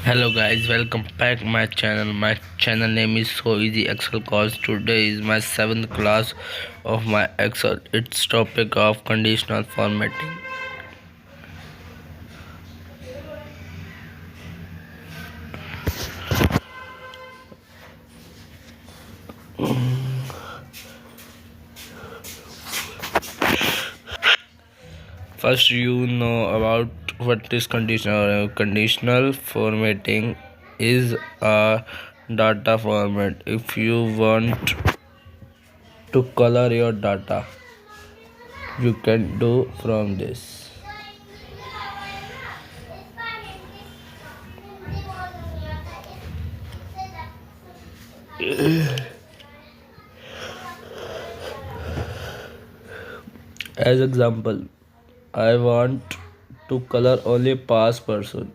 Hello guys, welcome back my channel. My channel name is So Easy Excel course. Today is my 7th class of my Excel. It's topic of conditional formatting. First you know about what is conditional. Conditional formatting is a data format. If you want to color your data, you can do from this. As example, I want to color only past person.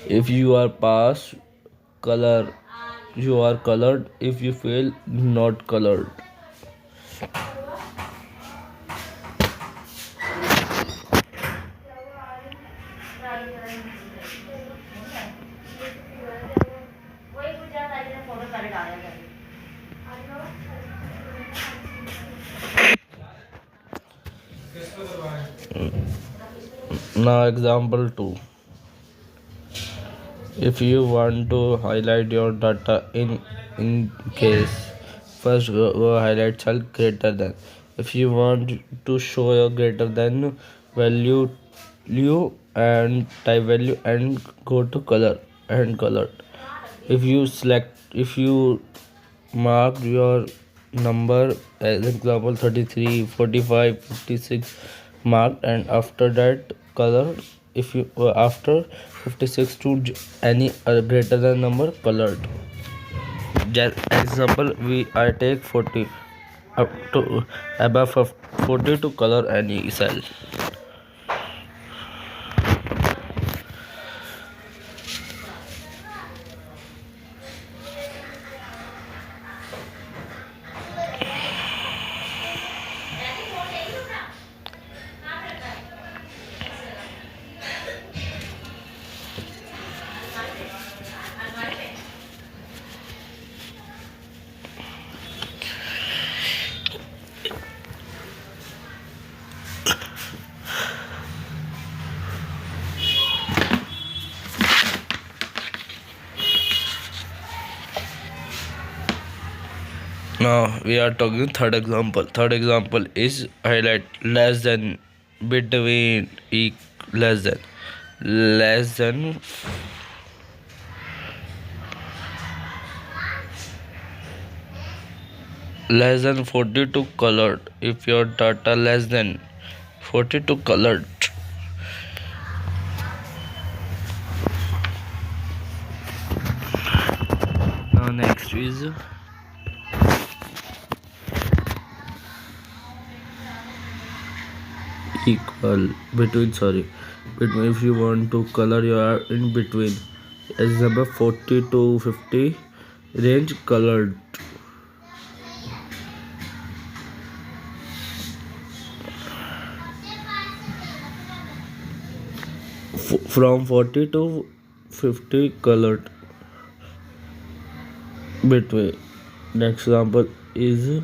If you are past, color you are colored. If you fail, not colored. Now example 2. If you want to highlight your data in case, first go highlight cell greater than. If you want to show your greater than value and type value and go to color and color. If you mark your number as example 33, 45, 56 marked, and after that color. If you after 56 to any greater than number colored. Just example, I take 40 up to above 40 to color any cell. Now we are talking third example. Third example is highlight less than, between, less than, less than, less than 42 colored. If your data less than 42 colored. Now next is equal between, between. If you want to color your in between, example 40 to 50 range colored. From 40 to 50 colored between. Next example is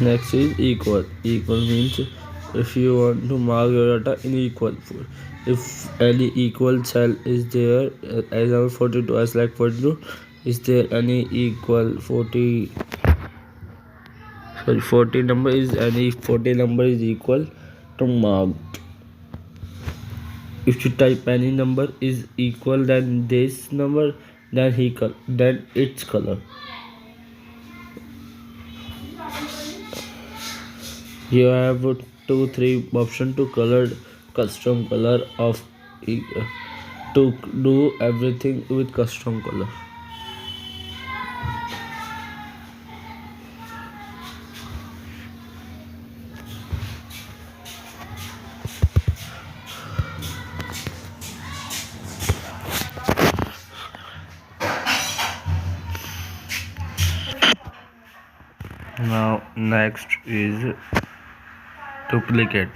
next is equal. Equal means if you want to mark your data in equal. If any equal cell is there, example 42, I select 42. Is there any equal 40? 40 number is any 40 number is equal to marked. If you type any number is equal than this number, then its color. You have two, three option to color custom color of e- to do everything with custom color. Now next is duplicate.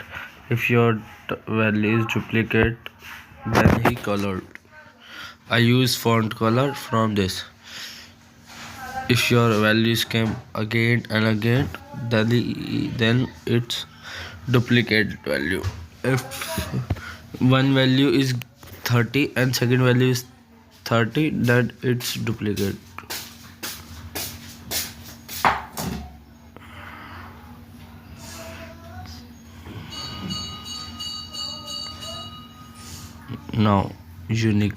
If your value is duplicate, then he colored. I use font color from this. If your values came again and again, then it's duplicate value. If one value is 30 and second value is 30, then it's duplicate. Now unique.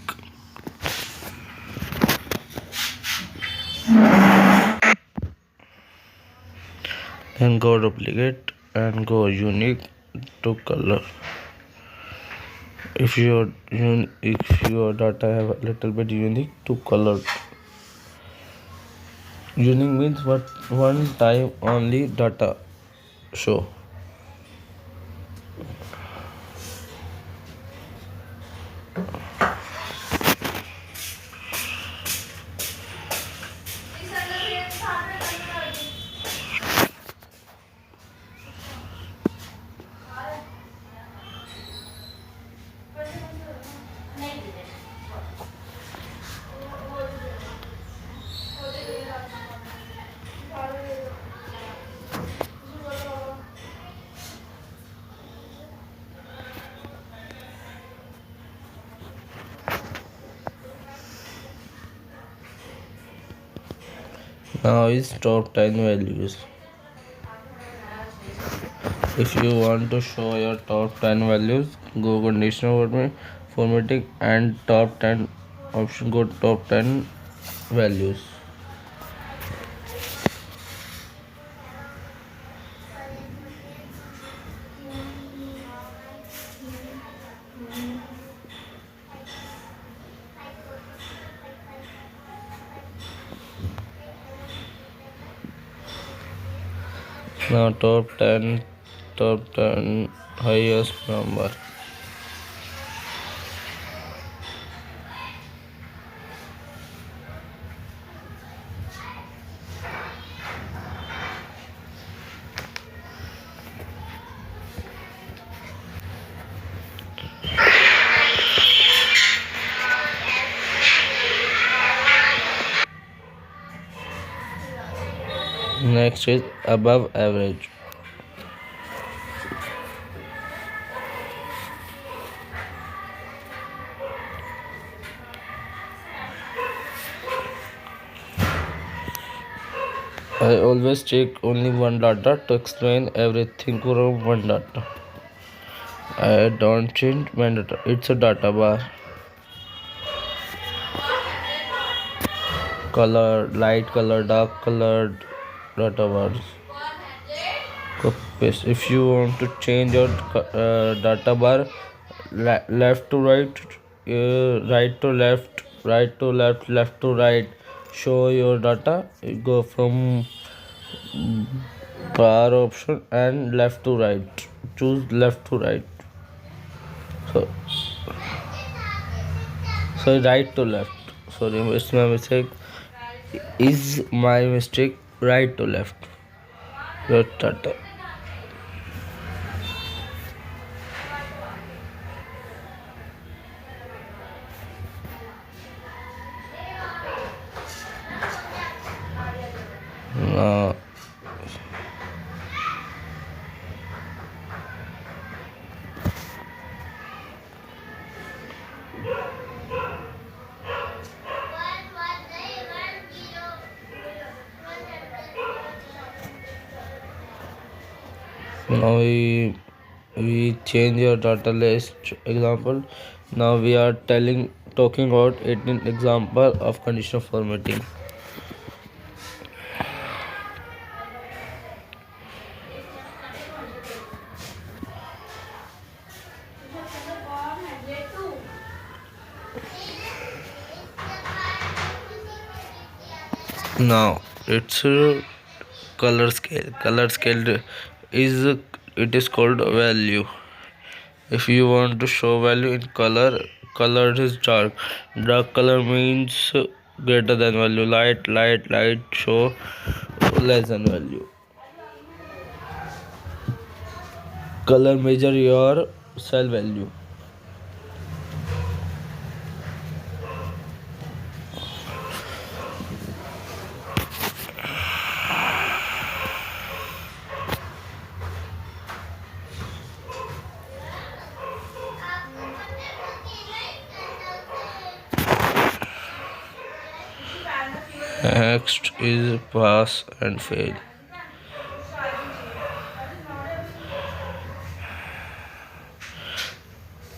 Then go duplicate and go unique to color. If your data have a little bit unique to color. Unique means what one time only data show. Now is top 10 values. If you want to show your top 10 values, go conditional formatting and top 10 option, go top 10 values. Now top 10 highest number. Next is above average. I always take only one data to explain everything from one data. I don't change my data. It's a data bar. Color, light color, dark colored data bars. Copy paste. If you want to change your data bar, left to right, right to left, right to left, left to right, show your data. You go from bar option and left to right. Choose left to right. So, right to left. Sorry, it's my mistake. Is my mistake right to left? Your data. Now now we change your data list example. Now we are talking about 18 example of conditional formatting. Now it's a color scale. Color scale is it is called value. If you want to show value in color, color is dark. Dark color means greater than value. Light show less than value. Color measure your cell value. Next is pass and fail.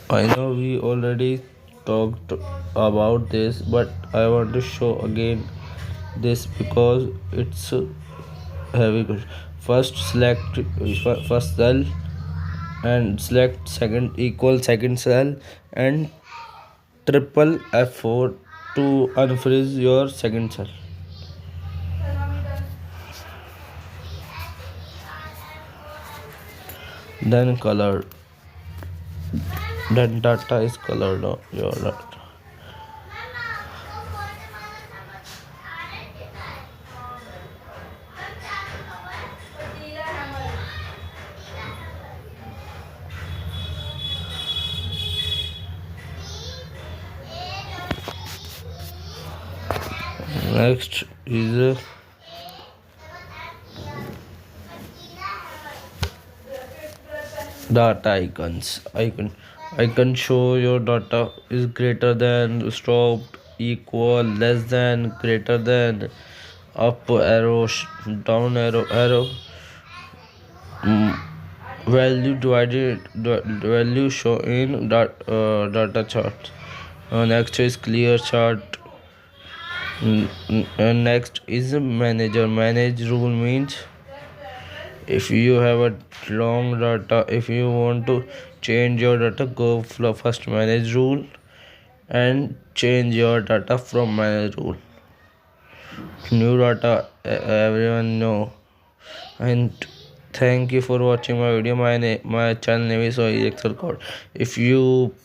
I know we already talked about this, but I want to show again this because it's heavy. First select first cell and select second equal second cell and triple F4 to unfreeze your second cell. Then color. Then data is colored on your data. Next is data icon show your data is greater than, stopped, equal, less than, greater than, up arrow, down arrow, value divided, value show in data chart. Next is clear chart. And next is manager. Manage rule means if you have a long data, if you want to change your data, go first manage rule and change your data from manage rule. New data, everyone know. And thank you for watching my video. My channel name is Excel Code. If you